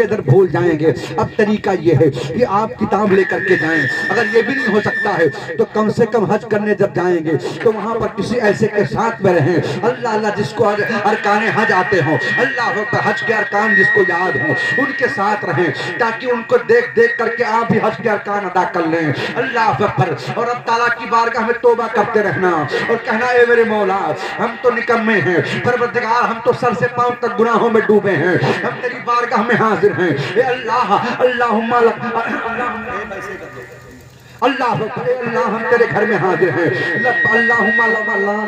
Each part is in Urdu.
ادھر بھول جائیں گے. اب طریقہ یہ ہے کہ آپ کتاب لے کر کے جائیں. اگر یہ بھی نہیں ہو سکتا ہے تو کم سے کم حج کرنے جب جائیں گے تو وہاں پر کسی ایسے کے ساتھ میں رہیں, اللہ اللہ جس کو ارکان حج آتے ہوں, اللہ اکبر, حج کے ارکان جس کو یاد ہوں ان کے ساتھ رہیں, تاکہ ان کو دیکھ دیکھ کر کے آپ بھی حج کے ارکان ادا کر لیں. اللہ اکبر. اور اب تعالیٰ کی بارگاہ میں توبہ کرتے رہنا اور کہنا اے میرے مولا ہم تو نکمے ہیں, پروردگار ہم تو سر سے پاؤں تک گناہوں میں ڈوبے ہیں, ہم تیری بارگاہ میں حاضر ہیں. اے اللہ, اللہم اللہ اے اللہ ہم تیرے گھر میں حاضر ہیں. اللہم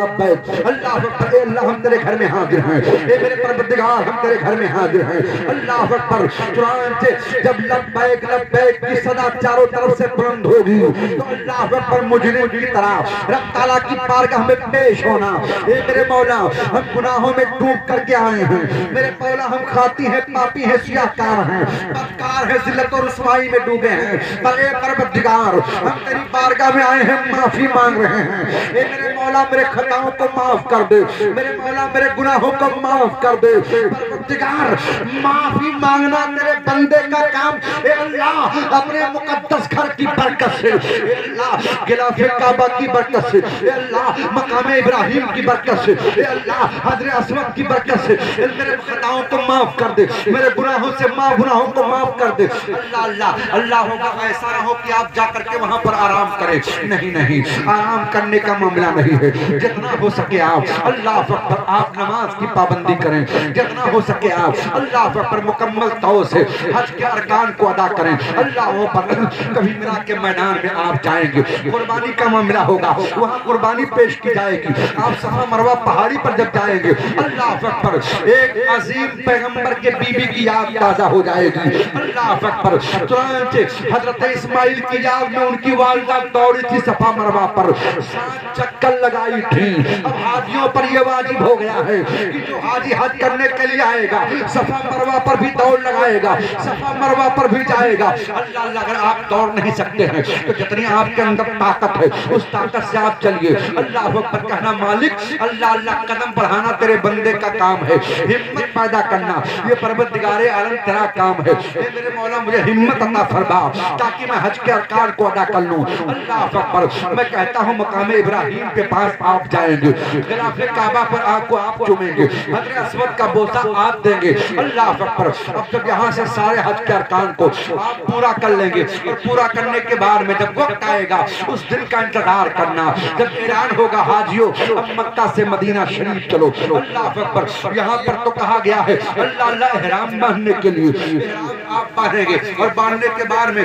لبیک, اللہ اکبر, اے اللہ ہم تیرے گھر میں حاضر ہیں. اے میرے پروردگار ہم تیرے گھر میں حاضر ہیں. اللہ اکبر. چنانچہ جب لبیک لبیک کی صدا چاروں طرف سے بلند ہوگی تو اللہ اکبر مجرم کی طرح رب تعالیٰ کی بارگاہ میں پیش ہونا. اے میرے مولا ہم گناہوں میں ڈوب کر کے آئے ہیں, میرے مولا ہم خاطی ہیں, پاپی ہیں, سیاہکار ہیں, بدکار ہیں, ذلت اور رسوائی میں ڈوبے ہیں, پر اے پروردگار ہم تیری بارگاہ میں آئے ہیں, معافی مانگ رہے ہیں. اے میرے مولا میرے خطاؤں کو معاف کر دے, میرے مولا میرے گناہوں کو معاف کر دے. پروردگار معافی مانگنا تیرے بندے کا کام. اے اللہ اپنے مقدس گھر کی برکت سے, اے اللہ غلاف کعبہ کی برکت سے, اے اللہ مقام ابراہیم کی برکت سے, اے اللہ حجر اسود کی برکت سے میرے خطاؤں کو معاف کر دے, میرے گناہوں سے گناہوں کو معاف کر دے. اللہ اللہ اللہ ہوگا ایسا نہ ہو کہ آپ جا کر کے وہاں پر آرام کریں. نہیں نہیں, آرام کرنے کا معاملہ نہیں ہے. جتنا ہو سکے آپ اللہ اکبر آپ نماز کی پابندی کریں, جتنا ہو سکے آپ اللہ اکبر مکمل طور سے حج کے ارکان کو ادا کریں. اللہ اکبر. کبھی میرا کے میدان میں آپ جائیں گے, قربانی کا معاملہ ہوگا, وہاں قربانی پیش کی جائے گی. آپ صفا مروہ پہاڑی پر جب جائیں گے اللہ اکبر ایک عظیم پیغمبر کے بی بی کی یاد تازہ ہو جائے گی. اللہ اکبر. چنانچہ حضرت اسماعیل کی یاد میں ان کی والدہ دوڑی تھی صفا مروہ پر, 7 چکر لگائی تھی. اب حاجیوں پر یہ واجب ہو گیا ہے کہ جو حاجی حج کرنے کے لیے آئے گا صفا مروہ پر بھی دوڑ لگائے گا, صفا مروہ پر بھی جائے گا. اللہ اللہ اگر آپ دوڑ نہیں سکتے ہیں تو جتنی آپ کے اندر طاقت ہے اس طاقت سے آپ چلیے. اللہ اکبر کہنا مالک اللہ اللہ قدم بڑھانا تیرے بندے کا کام ہے, ہمت پیدا کرنا یہ پروردگار عالم تیرا کام ہے. اے میرے مولا مجھے ہمت عطا فرما تاکہ میں حج کے ارکان کو ادا کر لوں. اللہ اکبر. میں کہتا ہوں مقام ابراہیم کے پاس آپ جائیں گے, غلاف کعبہ پر آپ چومیں گے, حجر اسود کا بوسہ آپ دیں گے. اللہ اکبر. اب جب یہاں سے سارے حج کے ارکان کو آپ پورا کر لیں گے اور پورا کرنے کے بعد میں جب وقت آئے گا اس دن کا انتظار کرنا جب اعلان ہوگا حاجیوں اب مکہ سے مدینہ شریف چلو. اللہ اکبر. یہاں پر تو کہا گیا ہے اللہ اللہ احرام باندھنے کے لیے احرام آپ باندھیں گے اور باندھنے کے بعد میں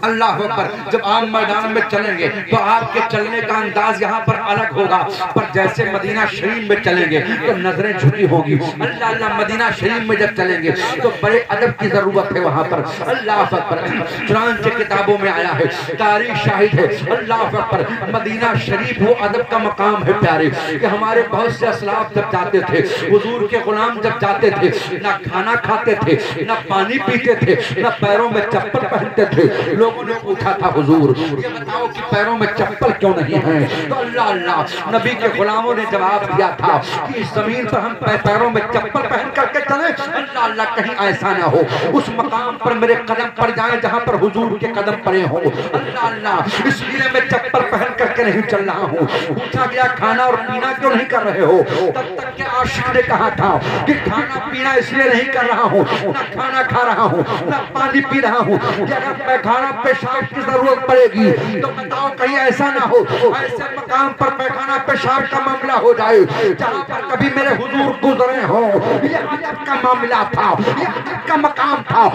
اللہ اکبر جب آپ میدان میں چلیں گے تو آپ کے چلنے کا انداز یہاں پر الگ ہوگا, پر جیسے مدینہ شریف میں چلیں گے تو نظریں جھکی ہوگی. اللہ اللہ. مدینہ شریف میں جب چلیں گے تو بڑے ادب کی ضرورت ہے وہاں پر. اللہ اکبر. چنانچہ کتابوں میں آیا ہے, تاریخ شاہد ہے. اللہ اکبر. مدینہ شریف وہ ادب کا مقام ہے پیارے کہ ہمارے بہت سے اسلاف جب جاتے تھے, حضور کے غلام جب جاتے تھے, نہ کھانا کھاتے تھے, نہ پانی پیتے تھے, نہ پیروں میں چپل پہنتے تھے. لوگوں نے پوچھا تھا حضور یہ بتاؤ کہ پیروں میں چپل کیوں نہیں ہے؟ تو اللہ اللہ نبی کے غلاموں نے جواب دیا تھا کہ اس زمین پر ہم پیروں میں چپل پہن کر کے چلیں, اللہ اللہ کہیں ایسا نہ ہو اس مقام پر میرے قدم پڑ جائیں جہاں پر حضور کے قدم پڑے ہوں. اللہ اللہ اس لیے میں چپل پہن کر کے نہیں چل رہا ہوں. پوچھا گیا کھانا اور پینا کیوں نہیں کر رہے ہو؟ تب تک کہ عاشق نے کہا تھا کہ کھانا پینا اس لیے نہیں کر رہا ہوں, نہ کھانا کھا رہا ہوں, نہ پانی پی رہا ہوں, کہ اگر پیخانہ پیشاب کی ضرورت پڑے گی تو بتاؤ کہیں ایسا نہ ہو ایسے مقام پر پیخانہ پیشاب کا معاملہ ہو جائے جہاں پر کبھی میرے حضور گزرے ہوں. یہ عجب کا معاملہ تھا, یہ عجب کا مقام تھا.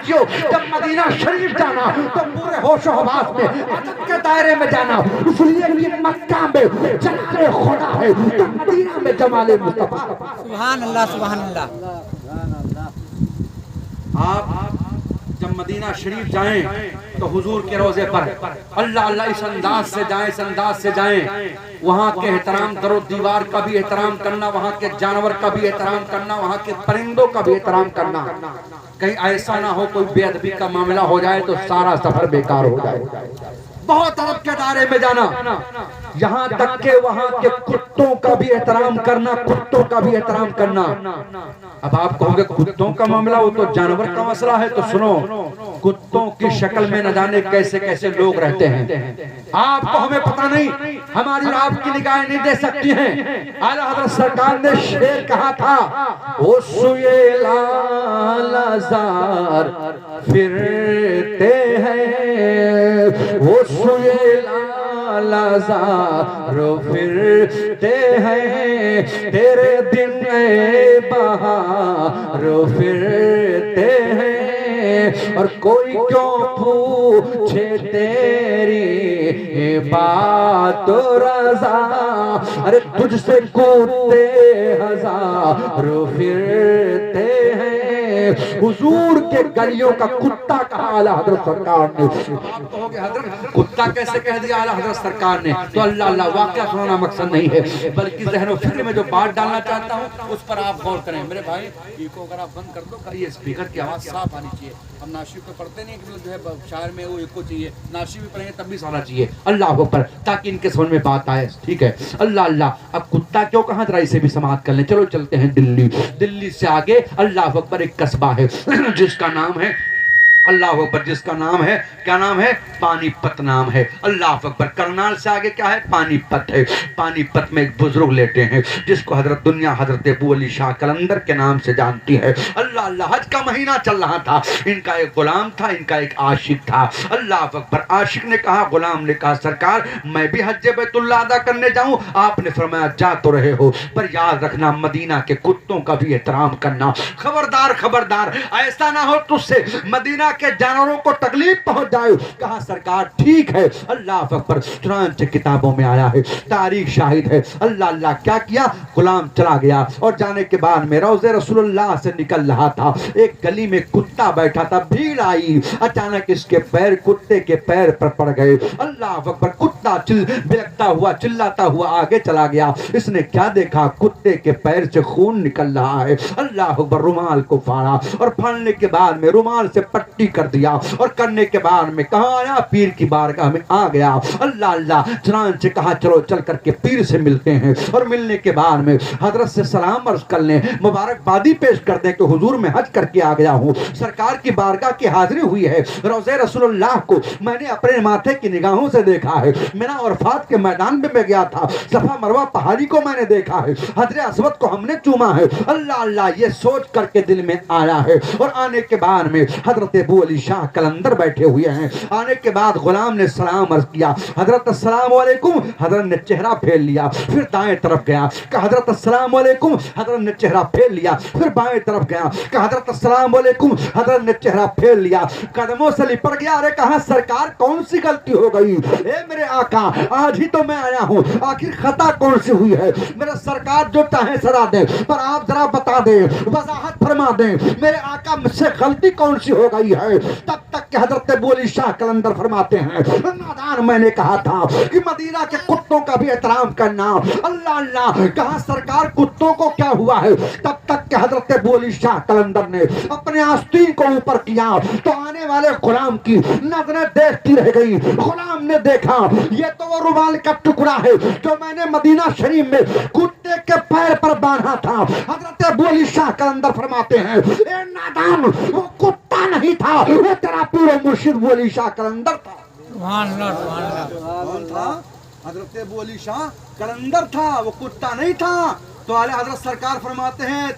جب مدینہ شریف جانا تو پورے ہوش و حواس میں عجب کے دائرے میں جانا, اس لیے کہ مکہ میں جلال خدا ہے تو مدینہ میں جمال مصطفیٰ. سبحان اللہ سبحان اللہ. آپ جب مدینہ شریف جائیں تو حضور کے روزے پر اللہ اللہ اس انداز سے جائیں, اس انداز سے جائیں. وہاں کے احترام کرو, دیوار کا بھی احترام کرنا, وہاں کے جانور کا بھی احترام کرنا, وہاں کے پرندوں کا بھی احترام کرنا. کہیں ایسا نہ ہو کوئی بے ادبی کا معاملہ ہو جائے تو سارا سفر بیکار ہو جائے. بہت ادب کے دائرے میں جانا, یہاں تک کہ وہاں کے کتوں کا بھی احترام کرنا, کتوں کا بھی احترام کرنا. اب آپ کہو گے کتوں کا معاملہ وہ تو جانور کا مسئلہ ہے، تو سنو، کتوں کی شکل میں نہ جانے کیسے کیسے لوگ رہتے ہیں، آپ کو ہمیں پتہ نہیں، ہماری اور آپ کی نگاہیں نہیں دے سکتی ہیں۔ اعلیٰ حضرت سرکار نے شعر کہا تھا، وہ سوئے لال زار پھرتے ہیں، وہ سوئے لال زار پھرتے ہیں، تیرے دن بہار پھرتے ہیں، اور کوئی کیوں پوچھے تیری بات و رضا، ارے تجھ سے کتے ہزار پھرتے ہیں۔ حضور کے گلیوں کا کتا کہا اعلیٰ حضرت سرکار نے۔ آپ کہو گے حضرت کتا کیسے کہہ دیا اعلیٰ حضرت سرکار نے؟ تو اللہ اللہ واقعہ سنانا مقصد نہیں ہے، بلکہ ذہن و فکر میں جو بات ڈالنا چاہتا ہوں اس پر آپ غور کریں۔ میرے بھائی کو اگر آپ بند کر دو، یہ اسپیکر کی آواز صاف آنی چاہیے۔ ہم ناشی کو پڑھتے نہیں کہ جو ہے شاعر میں وہ ایک کو چاہیے، ناشی بھی پڑھیں گے تب بھی سارا چاہیے، اللہ اکبر، تاکہ ان کے سمجھ میں بات آئے، ٹھیک ہے؟ اللہ اللہ۔ اب کتا کیوں کہاں، ذرا اسے بھی سماعت کر لیں۔ چلو چلتے ہیں دلی۔ دلی سے آگے اللہ اکبر ایک قصبہ ہے جس کا نام ہے، اللہ اکبر، جس کا نام ہے، کیا نام ہے؟ پانی پت نام ہے۔ اللہ اکبر۔ کرنال سے آگے کیا ہے؟ پانی پت ہے۔ پانی پت میں ایک بزرگ لیٹے ہیں جس کو حضرت دنیا حضرت ابو علی شاہ قلندر کے نام سے جانتی ہے۔ اللہ اللہ۔ حج کا مہینہ چل رہا تھا، ان کا ایک غلام تھا، ان کا ایک عاشق تھا۔ اللہ اکبر۔ عاشق نے کہا، غلام نے کہا، سرکار میں بھی حج بیت اللہ ادا کرنے جاؤں؟ آپ نے فرمایا جا تو رہے ہو، پر یاد رکھنا مدینہ کے کتوں کا بھی احترام کرنا، خبردار خبردار، ایسا نہ ہو تجھ سے مدینہ کے جانوروں کو تکلیف پہنچ جائے۔ کہا سرکار ٹھیک ہے۔ اللہ اکبر۔ چنانچہ کتابوں میں آیا ہے، تاریخ شاہد ہے۔ اللہ اللہ۔ کیا کیا؟ غلام چلا گیا، اور جانے کے بعد میں روضے رسول اللہ سے نکل رہا تھا، ایک گلی میں کتا بیٹھا تھا، بھیڑ آئی، اچانک اس کے پیر کتے کے پیر پر پڑ گئے۔ اللہ اکبر۔ کتا بلکتا ہوا چلاتا ہوا آگے چلا گیا۔ اس نے کیا دیکھا؟ کتے کے پیر سے خون نکل رہا ہے۔ اللہ اکبر۔ رومال کو پھاڑا، اور پھاڑنے کے بعد میں رومال سے پٹی کر دیا، اور کرنے کے بعد میں کہاں آیا؟ پیر کی بارگاہ میں آ گیا۔ اللہ اللہ۔ چنانچہ کہا چلو چل کر کے پیر سے ملتے ہیں، اور ملنے کے بعد میں حضرت سے سلام عرض کر لیں، مبارکبادی پیش کر دیں کہ حضور میں حج کر کے آ گیا ہوں، سرکار کی بارگاہ کی حاضری ہوئی ہے، روضے رسول اللہ کو میں نے اپنے ماتھے کی نگاہوں سے دیکھا ہے، مینا عرفات کے میدان میں گیا تھا، صفا مروہ پہاڑی کو میں نے دیکھا ہے، حجر اسود کو ہم نے چوما ہے۔ اللہ اللہ۔ یہ سوچ کر کے دل میں آیا ہے، اور آنے کے بعد میں حضرت ابو علی شاہ قلندر بیٹھے ہوئے ہیں۔ آنے کے بعد غلام نے سلام عرض کیا، حضرت السلام علیکم۔ حضرت نے چہرہ پھیر لیا، پھر دائیں طرف گیا، کہا حضرت السلام علیکم۔ حضرت نے چہرہ پھیر لیا، پھر بائیں طرف گیا، کہا حضرت السلام علیکم۔ حضرت نے چہرہ پھیر لیا، قدموں سے لپٹ گیا۔ ارے کہا سرکار کون سی غلطی ہو گئی؟ اے میرے آقا، آج ہی تو میں آیا ہوں، آخر خطا کون سی ہوئی ہے؟ میرے سرکار جو چاہیں سزا دیں، پر آپ ذرا بتا دیں، وضاحت فرما دیں، میرے آقا مجھ سے غلطی کون سی ہو گئی ہے؟ تب تک کہ حضرت ابو علی شاہ قلندر فرماتے ہیں، نادان میں نے کہا تھا کہ مدینہ کے کتوں کا بھی احترام کرنا۔ اللہ اللہ۔ کہا سرکار کتوں کو کیا ہوا ہے؟ تب تک کہ حضرت ابو علی شاہ قلندر نے اپنے آستین کو اوپر کیا تو آنے والے غلام کی نظریں دیکھتی رہ گئی۔ غلام نے دیکھا یہ تو وہ رومال کا ٹکڑا ہے جو میں نے مدینہ شریف میں کتے کے پیر پر باندھا تھا۔ حضرت ابو علی شاہ قلندر فرماتے ہیں، اے نادان، وہ کتا نہیں تھا، وہ تیرا پیر و مرشد ابو علی شاہ قلندر تھا۔ سبحان اللہ سبحان اللہ۔ کون تھا؟ حضرت ابو علی شاہ قلندر تھا، وہ کتا نہیں تھا۔ تو اعلیٰ حضرت سرکار فرماتے ہیں،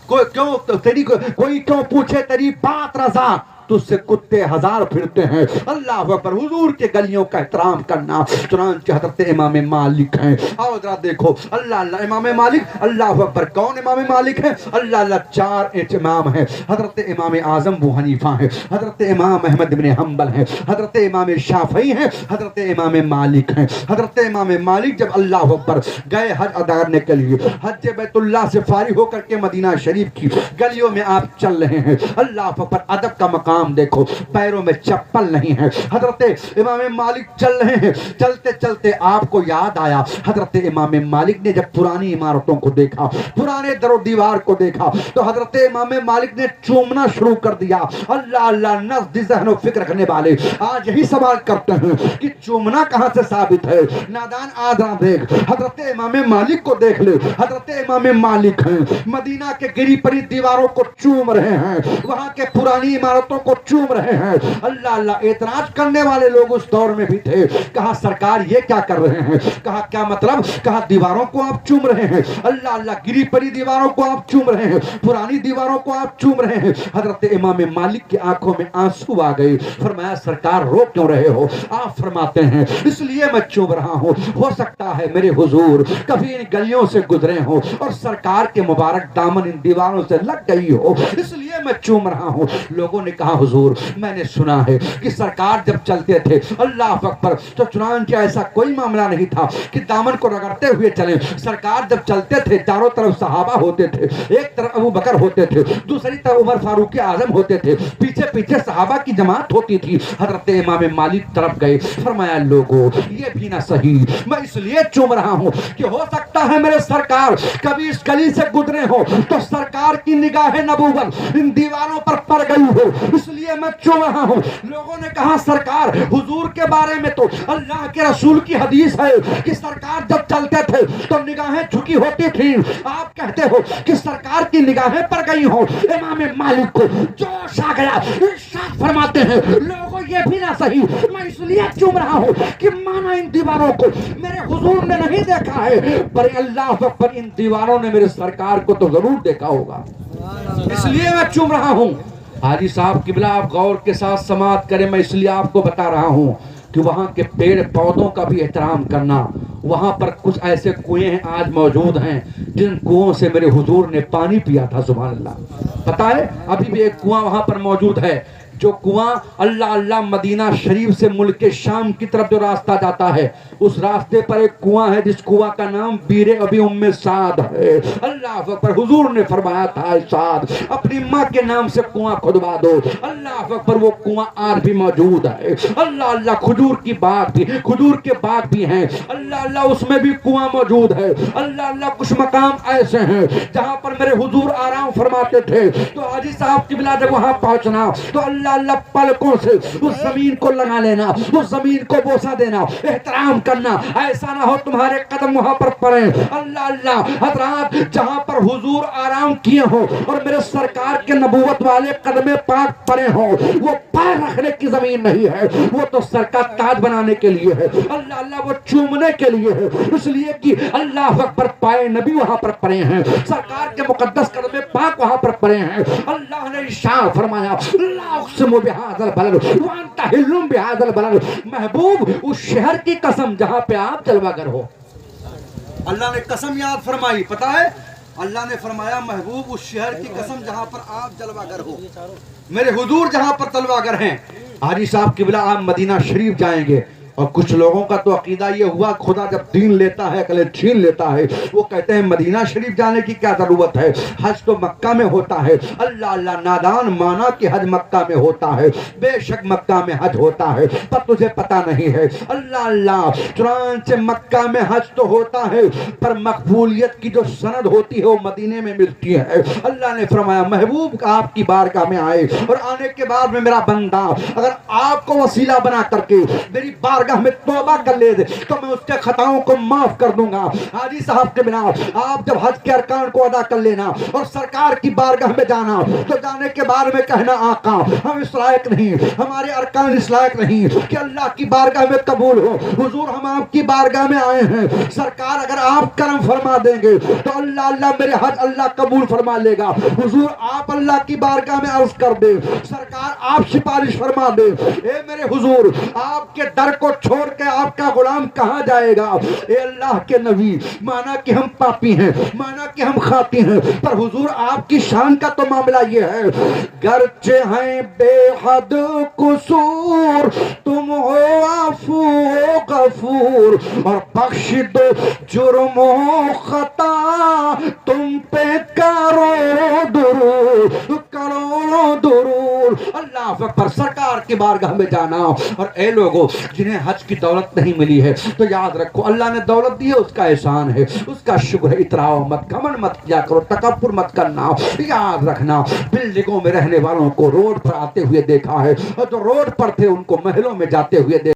کوئی کیوں پوچھے تیری بات رضا، تجھ سے کتے ہزار پھرتے ہیں۔ اللہ اکبر۔ حضور کے گلیوں کا احترام کرنا۔ چنانچہ حضرت امام مالک ہیں، آؤ ذرا دیکھو۔ اللہ اللہ۔ امام مالک، اللہ اکبر۔ کون امام مالک ہے؟ اللہ اللہ۔ 4 امام ہیں، حضرت امام اعظم ابو حنیفہ ہیں، حضرت امام احمد بن حنبل ہیں، حضرت امام شافعی ہیں، حضرت امام مالک ہیں۔ حضرت امام مالک جب اللہ اکبر گئے حج ادا کرنے کے لیے، حج بیت اللہ سے فارغ ہو کر کے مدینہ شریف کی گلیوں میں آپ چل رہے ہیں، اللہ اکبر، ادب کا مقام احترام دیکھو، پیروں میں چپل نہیں ہے۔ حضرت امام مالک چل رہے ہیں، چلتے چلتے آپ کو یاد آیا، حضرت امام مالک نے جب پرانی عمارتوں کو دیکھا، پرانے در و دیوار کو دیکھا، تو حضرت امام مالک نے چومنا شروع کر دیا۔ اللہ اللہ، نزد ذہن و فکر رکھنے والے آج یہی سوال کرتے ہیں کہ چومنا کہاں سے ثابت ہے؟ نادان آدم دیکھ، حضرت امام مالک کو دیکھ لے، حضرت امام مالک ہیں، مدینہ کے گری پڑی دیواروں کو چوم رہے ہیں، وہاں کے پرانی عمارتوں کو چوم رہے ہیں۔ اللہ اللہ، اعتراض کرنے والے لوگ اس دور میں بھی تھے۔ کہا سرکار یہ کیا کر رہے ہیں؟ کہا کیا مطلب؟ کہا دیواروں کو آپ چوم رہے ہیں، اللہ اللہ، گری پڑی دیواروں کو آپ چوم رہے ہیں، پرانی دیواروں کو آپ چوم رہے ہیں۔ حضرت امام مالک کی آنکھوں میں آنسو آ گئے۔ فرمایا سرکار رو کیوں رہے ہو؟ آپ فرماتے ہیں اس لیے میں چوم رہا ہوں، ہو سکتا ہے میرے حضور کبھی ان گلیوں سے گزرے ہوں اور سرکار کے مبارک دامن ان دیواروں سے لگ گئی ہو، اس لیے میں چوم رہا ہوں۔ لوگوں نے کہا حضور میں نے سنا ہے کہ سرکار جب چلتے تھے اللہ اکبر تو چنانچہ ایسا کوئی معاملہ نہیں تھا کہ دامن کو رگڑتے ہوئے چلیں۔ سرکار جب چلتے تھے چاروں طرف صحابہ ہوتے تھے، ایک طرف ابو بکر ہوتے تھے، دوسری طرف عمر فاروق اعظم ہوتے تھے، پیچھے پیچھے صحابہ کی جماعت ہوتی تھی۔ حضرت امام مالک طرف گئے، فرمایا لوگوں یہ بھی نہ صحیح، میں اس لیے چوم رہا ہوں کہ ہو سکتا ہے میرے سرکار کبھی اس گلی سے گزرے ہو تو سرکار کی نگاہ نبوت ان دیواروں پر پڑ گئی ہو، اس لیے میں چوم رہا ہوں۔ لوگوں نے کہا سرکار حضور کے بارے میں تو اللہ کے رسول کی حدیث ہے کہ سرکار جب چلتے تھے تو نگاہیں جھکی ہوتی تھیں، آپ کہتے ہو کہ سرکار کی نگاہیں پڑ گئی ہوں۔ امام مالک کو جوش آ گیا، ارشاد فرماتے ہیں لوگوں یہ بھی نہ صحیح، میں اس لیے چوم رہا ہوں کہ مانا ان دیواروں کو میرے حضور نے نہیں دیکھا ہے، پر اللہ اکبر ان دیواروں نے میرے سرکار کو تو ضرور دیکھا ہوگا، اس لیے میں چوم رہا ہوں۔ حاجی صاحب قبلہ آپ غور کے ساتھ سماعت کریں، میں اس لیے آپ کو بتا رہا ہوں کہ وہاں کے پیڑ پودوں کا بھی احترام کرنا۔ وہاں پر کچھ ایسے کنویں ہیں آج موجود ہیں جن کنووں سے میرے حضور نے پانی پیا تھا، سبحان اللہ۔ پتہ ہے ابھی بھی ایک کنواں وہاں پر موجود ہے، جو کنواں اللہ اللہ مدینہ شریف سے ملک شام کی طرف جو راستہ جاتا ہے، اس راستے پر ایک کنواں ہے جس کنواں کا نام بیر ابی ام سعد ہے۔ اللہ اکبر، حضور نے فرمایا تھا سعد اپنی ماں کے نام سے کنواں کھدوا دو۔ اللہ اکبر، وہ کنواں آج بھی موجود ہے۔ اللہ اللہ، کھجور کی باغ بھی، کھجور کے باغ بھی ہیں، اللہ اللہ اس میں بھی کنواں موجود ہے۔ اللہ اللہ، کچھ مقام ایسے ہیں جہاں پر میرے حضور آرام فرماتے تھے، تو حاجی صاحب قبلہ جب وہاں پہنچنا تو اللہ اللہ پلکوں سے اس زمین کو لگا لینا، اس زمین کو بوسہ دینا، احترام کرنا، ایسا نہ ہو تمہارے قدم وہاں پر پڑیں۔ اللہ اللہ، حضرات جہاں پر حضور آرام کیے ہوں اور میرے سرکار کے نبوت والے قدم پاک پڑے ہوں، وہ پیر رکھنے کی زمین نہیں ہے، وہ تو سر کا تاج بنانے کے لیے ہے۔ اللہ اللہ، وہ چومنے کے لیے ہے، اس لیے کہ اللہ اکبر پائے نبی وہاں پر پڑے ہیں، سرکار کے مقدس قدم پاک وہاں پر پڑے ہیں۔ اللہ نے ارشاد فرمایا لا اقسم بہذا البلد وانت حل بہذا البلد، محبوب اس شہر کی قسم جہاں پہ آپ جلوہ گر ہو۔ اللہ نے قسم یاد فرمائی، پتہ ہے اللہ نے فرمایا محبوب اس شہر کی قسم جہاں پر آپ جلوہ گر ہو، میرے حضور جہاں پر جلوہ گر ہیں۔ حاجی صاحب قبلہ آپ مدینہ شریف جائیں گے اور کچھ لوگوں کا تو عقیدہ یہ ہوا خدا جب دین لیتا ہے کلے چھین لیتا ہے، وہ کہتے ہیں مدینہ شریف جانے کی کیا ضرورت ہے، حج تو مکہ میں ہوتا ہے۔ اللہ اللہ، نادان مانا کہ حج مکہ میں ہوتا ہے، بے شک مکہ میں حج ہوتا ہے، پر تجھے پتہ نہیں ہے۔ اللہ اللہ، چنانچہ مکہ میں حج تو ہوتا ہے پر مقبولیت کی جو سند ہوتی ہے وہ مدینے میں ملتی ہے۔ اللہ نے فرمایا محبوب آپ کی بارگاہ میں آئے اور آنے کے بعد میں میرا بندہ اگر آپ کو وسیلہ بنا کر کے میری بارگاہ میں توبہ کر لے دے تو میں اس کے خطاؤں کو معاف کر دوں گا۔ حاجی صاحب کے بنا آپ جب حج کے ارکان کو ادا کر لینا اور سرکار کی بارگاہ میں جانا تو جانے کے بعد میں کہنا آقا ہم اس لائق نہیں، ہمارے ارکان اس لائق نہیں کہ اللہ کی بارگاہ میں قبول ہو، حضور ہم آپ کی بارگاہ میں آئے ہیں، سرکار اگر آپ کرم فرما دیں گے تو اللہ اللہ میرے حج اللہ قبول فرما لے گا۔ حضور آپ اللہ کی بارگاہ میں عرض کر دے، سرکار آپ سفارش فرما دے، اے میرے حضور آپ کے در کو چھوڑ کے آپ کا غلام کہاں جائے گا؟ اے اللہ کے نبی، مانا کہ ہم پاپی ہیں، مانا کہ ہم خاطی ہیں، پر حضور آپ کی شان کا تو معاملہ یہ ہے گرچہ ہیں بے حد قصور تم ہو عفو و غفور اور بخش دو جرم و خطا تم پہ کروڑوں درود کروڑوں درود۔ اللہ کی بارگاہ میں جانا. اور اے لوگوں جنہیں حج کی دولت نہیں ملی ہے تو یاد رکھو اللہ نے دولت دی ہے, اس کا احسان ہے, اس کا شکر ہے. اتراؤ مت, گھمنڈ مت کیا کرو, تکبر مت کرنا. یاد رکھنا بلڈنگوں میں رہنے والوں کو روڈ پر آتے ہوئے دیکھا ہے, اور جو روڈ پر تھے ان کو محلوں میں جاتے ہوئے دیکھا.